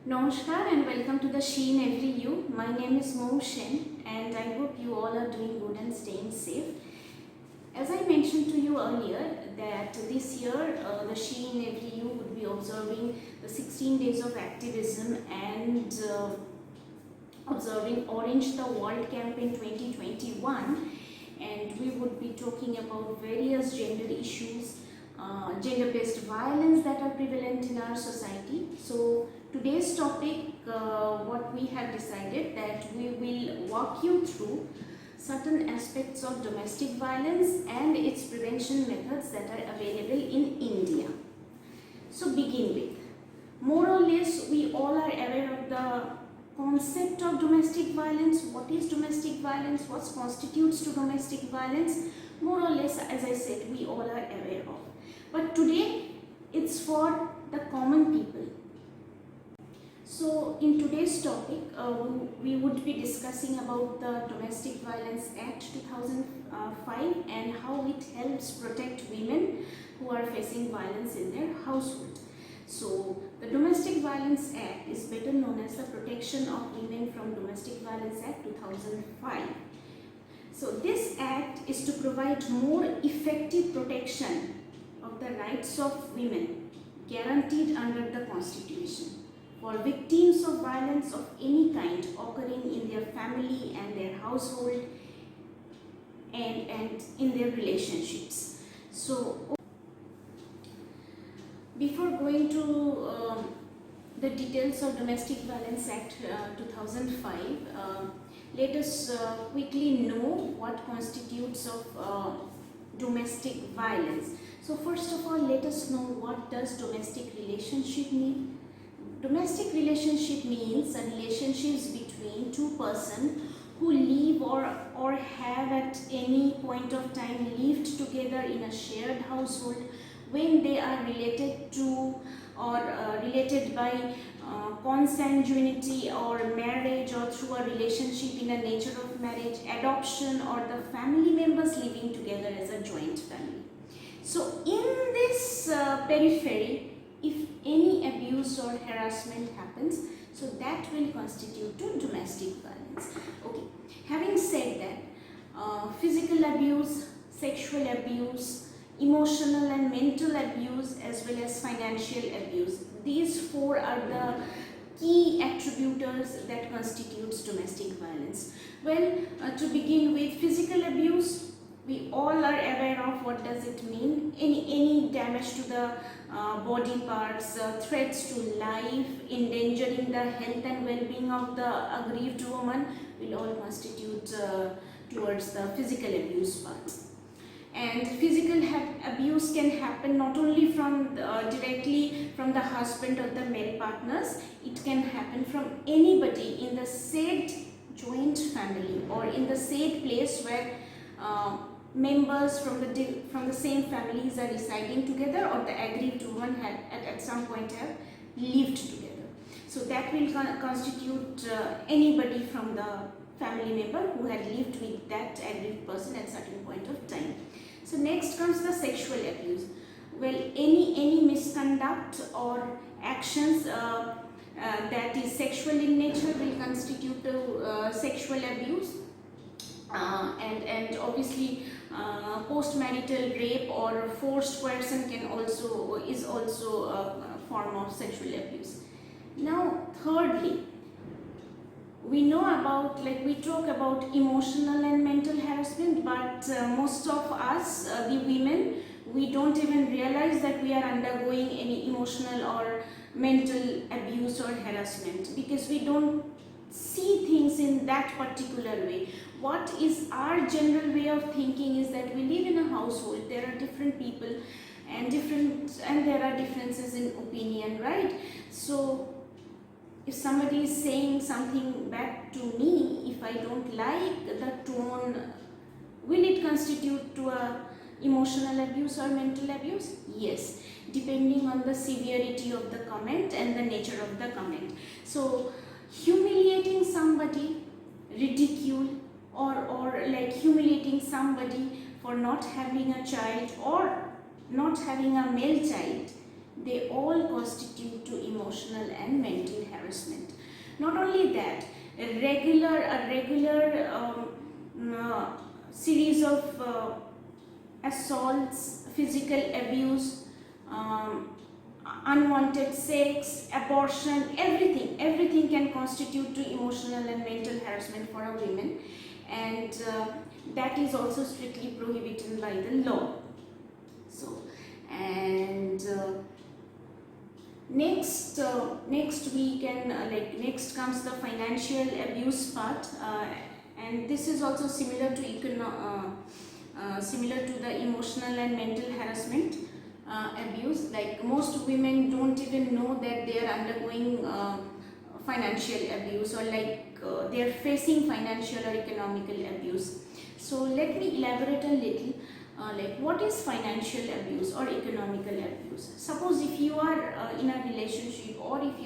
Namaskar and welcome to the Sheen Every You. My name is Mo Shen and I hope you all are doing good and staying safe. As I mentioned to you earlier that this year the Sheen Every You would be observing the 16 days of activism and observing Orange the World campaign 2021, and we would be talking about various gender issues, gender-based violence that are prevalent in our society. So today's topic, what we have decided that we will walk you through certain aspects of domestic violence and its prevention methods that are available in India. So begin with, more or less we all are aware of the concept of domestic violence. What is domestic violence? What constitutes to domestic violence? More or less, as I said, we all are aware of. But today it's for the common people. So in today's topic, we would be discussing about the Domestic Violence Act 2005 and how it helps protect women who are facing violence in their household. So the Domestic Violence Act is better known as the Protection of Women from Domestic Violence Act 2005. So this act is to provide more effective protection of the rights of women guaranteed under the Constitution for victims of violence of any kind occurring in their family and their household and in their relationships. So before going to the details of Domestic Violence Act 2005, let us quickly know what constitutes of domestic violence. So first of all, let us know what does domestic relationship mean. Domestic relationship means a relationships between two persons who live or have at any point of time lived together in a shared household when they are related to or related by consanguinity or marriage or through a relationship in the nature of marriage, adoption, or the family members living together as a joint family. So in this periphery, if any abuse or harassment happens, so that will constitute to domestic violence. Okay, having said that, physical abuse, sexual abuse, emotional and mental abuse, as well as financial abuse, these four are the key attributors that constitutes domestic violence. Well, to begin with, physical abuse, we all are aware of what does it mean. Any damage to the body parts, threats to life, endangering the health and well-being of the aggrieved woman will all constitute towards the physical abuse part. And physical abuse can happen not only from directly from the husband or the male partners, it can happen from anybody in the said joint family or in the said place where members from the same families are residing together, or the aggrieved woman had at some point have lived together. So that will constitute anybody from the family member who had lived with that aggrieved person at certain point of time. So next comes the sexual abuse. Well, any misconduct or actions that is sexual in nature will constitute sexual abuse. And obviously post-marital rape or forced coercion is also a form of sexual abuse. Now thirdly, we know about, we talk about emotional and mental harassment, but most of us, the women, we don't even realize that we are undergoing any emotional or mental abuse or harassment because we don't see things in that particular way. What is our general way of thinking is that we live in a household, there are different people and there are differences in opinion, right? So if somebody is saying something back to me, if I don't like the tone, will it constitute to a emotional abuse or mental abuse? Yes, depending on the severity of the comment and the nature of the comment. So humiliating somebody, ridicule, or like humiliating somebody for not having a child or not having a male child they all constitute to emotional and mental harassment. Not only that, a regular series of assaults, physical abuse, um, unwanted sex, abortion, everything can constitute to emotional and mental harassment for a woman, and that is also strictly prohibited by the law. So, and next we can next comes the financial abuse part, and this is also similar to similar to the emotional and mental harassment abuse. Like most women don't even know that they are undergoing financial abuse, or they are facing financial or economical abuse. So let me elaborate a little. What is financial abuse or economical abuse? Suppose if you are in a relationship, or if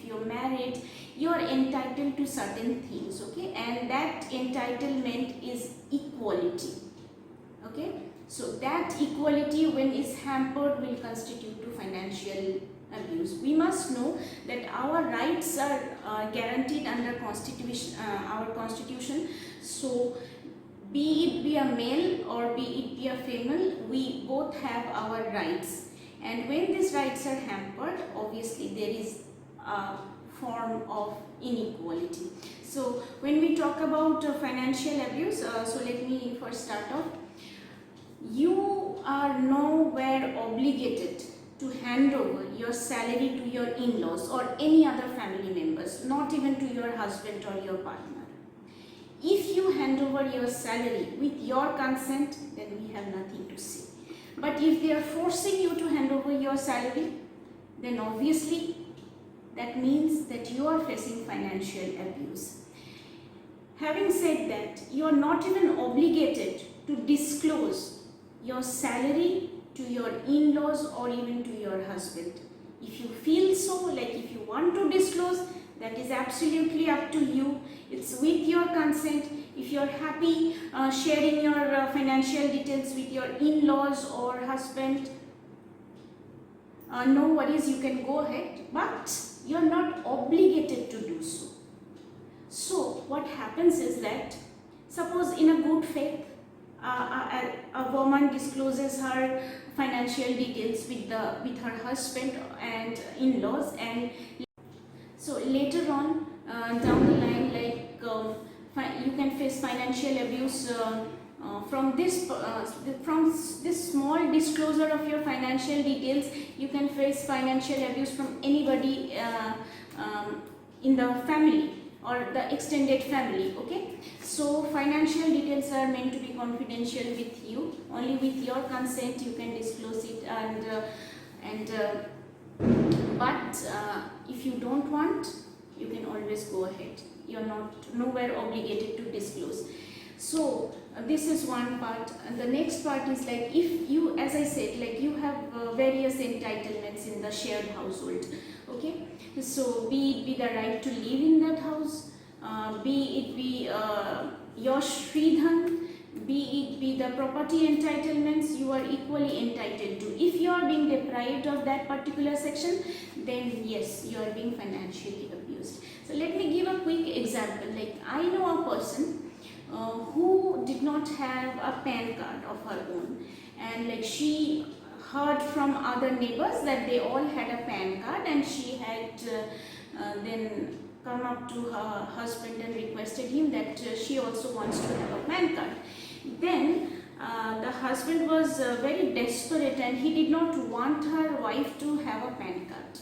you're married, you are entitled to certain things, okay, and that entitlement is equality, okay. So that equality, when is hampered, will constitute to financial abuse. We must know that our rights are guaranteed under our constitution. So be it be a male or be it be a female, we both have our rights, and when these rights are hampered, obviously there is a form of inequality. So when we talk about financial abuse, so let me first start off. You are nowhere obligated to hand over your salary to your in-laws or any other family members, not even to your husband or your partner. If you hand over your salary with your consent, then we have nothing to say. But if they are forcing you to hand over your salary, then obviously that means that you are facing financial abuse. Having said that, you are not even obligated to disclose your salary to your in-laws or even to your husband. If you feel so, if you want to disclose, that is absolutely up to you. It's with your consent. If you're happy sharing your financial details with your in-laws or husband, no worries, you can go ahead, but you're not obligated to do so. So what happens is that, suppose in a good faith, a woman discloses her financial details with her husband and in-laws, and so later on down the line, you can face financial abuse from this small disclosure of your financial details. You can face financial abuse from anybody in the family or the extended family, okay. So financial details are meant to be confidential with you. Only with your consent you can disclose it, but if you don't want, you can always go ahead. You're nowhere obligated to disclose. So this is one part, and the next part is if you, as I said, you have various entitlements in the shared household, okay. So be it be the right to live in that house, be it be your Shridhan, be it be the property entitlements, you are equally entitled to. If you are being deprived of that particular section, then yes, you are being financially abused. So let me give a quick example. I know a person who did not have a PAN card of her own, and she heard from other neighbors that they all had a PAN card, and she had then come up to her husband and requested him that she also wants to have a PAN card. Then the husband was very desperate, and he did not want her wife to have a PAN card.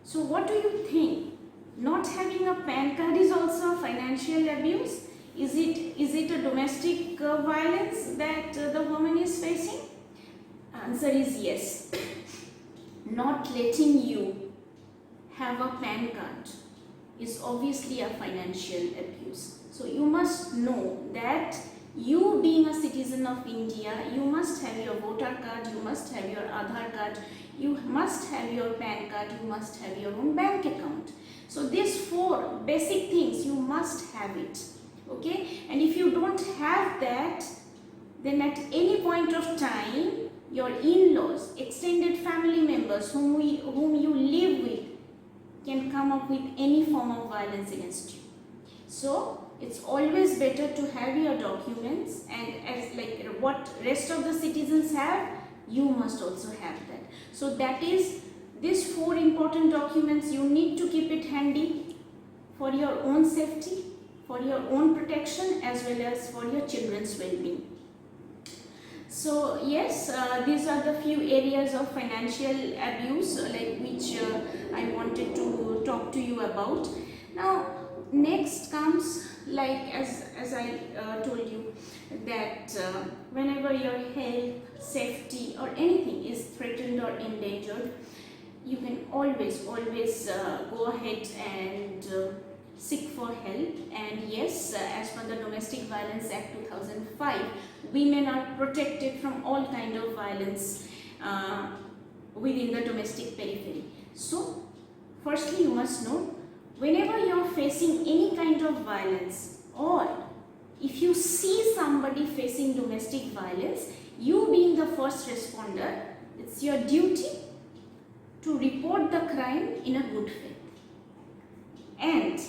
So what do you think? Not having a PAN card is also a financial abuse? Is it a domestic violence that the woman is facing? Answer is yes. Not letting you have a PAN card is obviously a financial abuse. So you must know that you, being a citizen of India, you must have your voter card, you must have your Aadhaar card, you must have your PAN card, you must have your own bank account. So these 4 basic things, you must have it, okay. And if you don't have that, then at any point of time your in-laws, extended family members whom you live with can come up with any form of violence against you. So it's always better to have your documents, and as like what rest of the citizens have, you must also have that. So that is these 4 important documents. You need to keep it handy for your own safety, for your own protection, as well as for your children's well-being. So yes, these are the few areas of financial abuse which I wanted to talk to you about. Now next comes, like as I told you, that whenever your health, safety or anything is threatened or endangered, you can always go ahead and seek for help. And yes, as per the Domestic Violence Act 2005, women are protected from all kind of violence within the domestic periphery. So firstly, you must know, whenever you are facing any kind of violence, or if you see somebody facing domestic violence, you being the first responder, it's your duty to report the crime in a good faith. And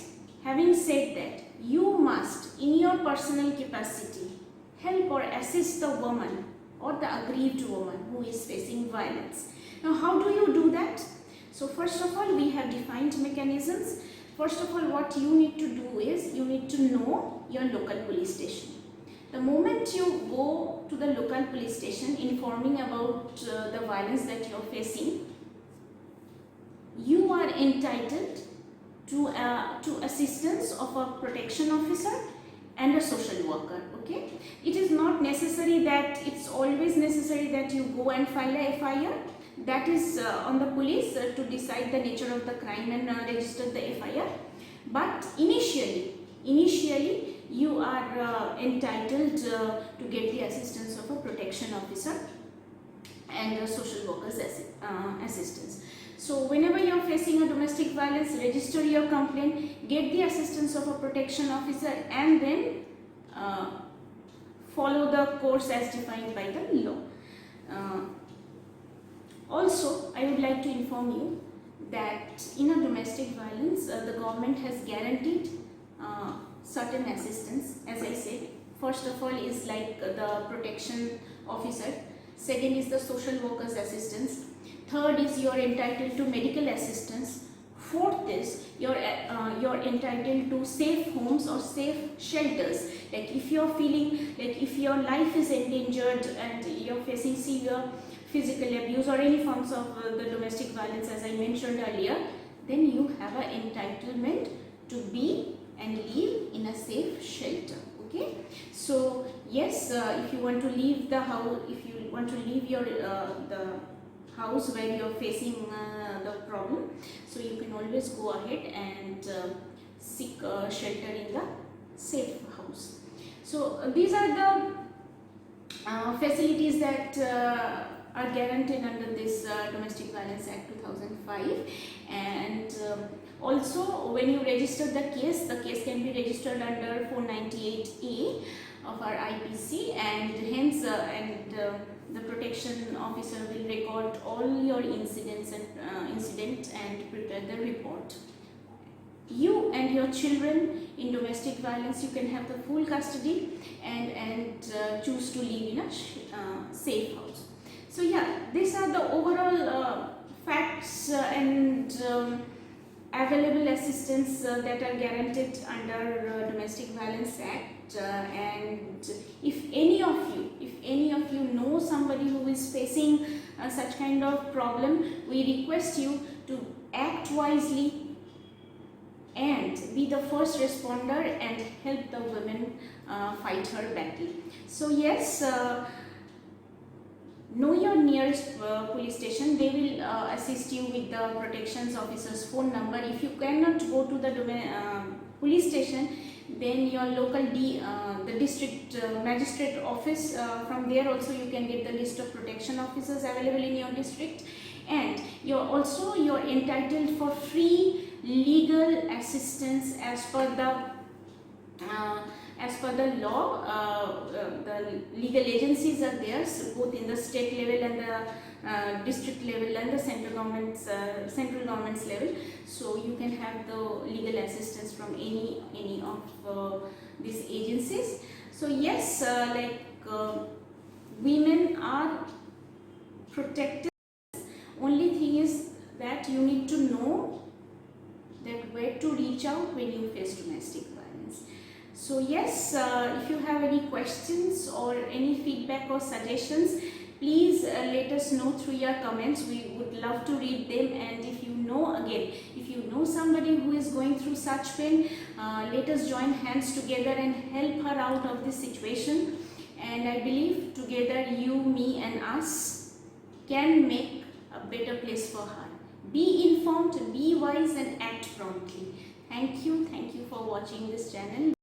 having said that, you must, in your personal capacity, help or assist the woman or the aggrieved woman who is facing violence. Now how do you do that? So first of all, we have defined mechanisms. First of all, what you need to do is, you need to know your local police station. The moment you go to the local police station informing about the violence that you are facing, you are entitled to assistance of a protection officer and a social worker. Okay, it is not necessary that it's always necessary that you go and file a FIR. That is on the police to decide the nature of the crime and register the FIR. But initially you are entitled to get the assistance of a protection officer and a social worker's assistance. So whenever you are facing a domestic violence, register your complaint, get the assistance of a protection officer, and then follow the course as defined by the law. Also, I would like to inform you that in a domestic violence, the government has guaranteed certain assistance. As I said, first of all is like the protection officer, second is the social worker's assistance, third is you are entitled to medical assistance, fourth is you're entitled to safe homes or safe shelters. Like if you're feeling like if your life is endangered and you're facing severe physical abuse or any forms of the domestic violence, as I mentioned earlier, then you have an entitlement to be and live in a safe shelter. Okay, so yes, if you want to leave the house, if you want to leave your the house where you are facing the problem, so you can always go ahead and seek shelter in the safe house. So these are the facilities that are guaranteed under this Domestic Violence Act 2005. And also when you register the case can be registered under 498A of our IPC, and hence the protection officer will record all your incidents and prepare the report. You and your children in domestic violence, you can have the full custody and choose to live in a safe house. So yeah, these are the overall facts and available assistance that are guaranteed under Domestic Violence Act. And if any of you know somebody who is facing such kind of problem, we request you to act wisely and be the first responder and help the women fight her battle. So yes, know your nearest police station. They will assist you with the protection officer's phone number. If you cannot go to the police station, then your local the district magistrate office, from there also you can get the list of protection officers available in your district. And you're entitled for free legal assistance as per as per the law, the legal agencies are there, so both in the state level and the district level and the central government's level. So you can have the legal assistance from any of these agencies. So yes, women are protected. Only thing is that you need to know that where to reach out when you face domestic violence. So yes, if you have any questions or any feedback or suggestions, please let us know through your comments. We would love to read them. And if you know somebody who is going through such pain, let us join hands together and help her out of this situation. And I believe together, you, me and us can make a better place for her. Be informed, be wise and act promptly. Thank you for watching this channel.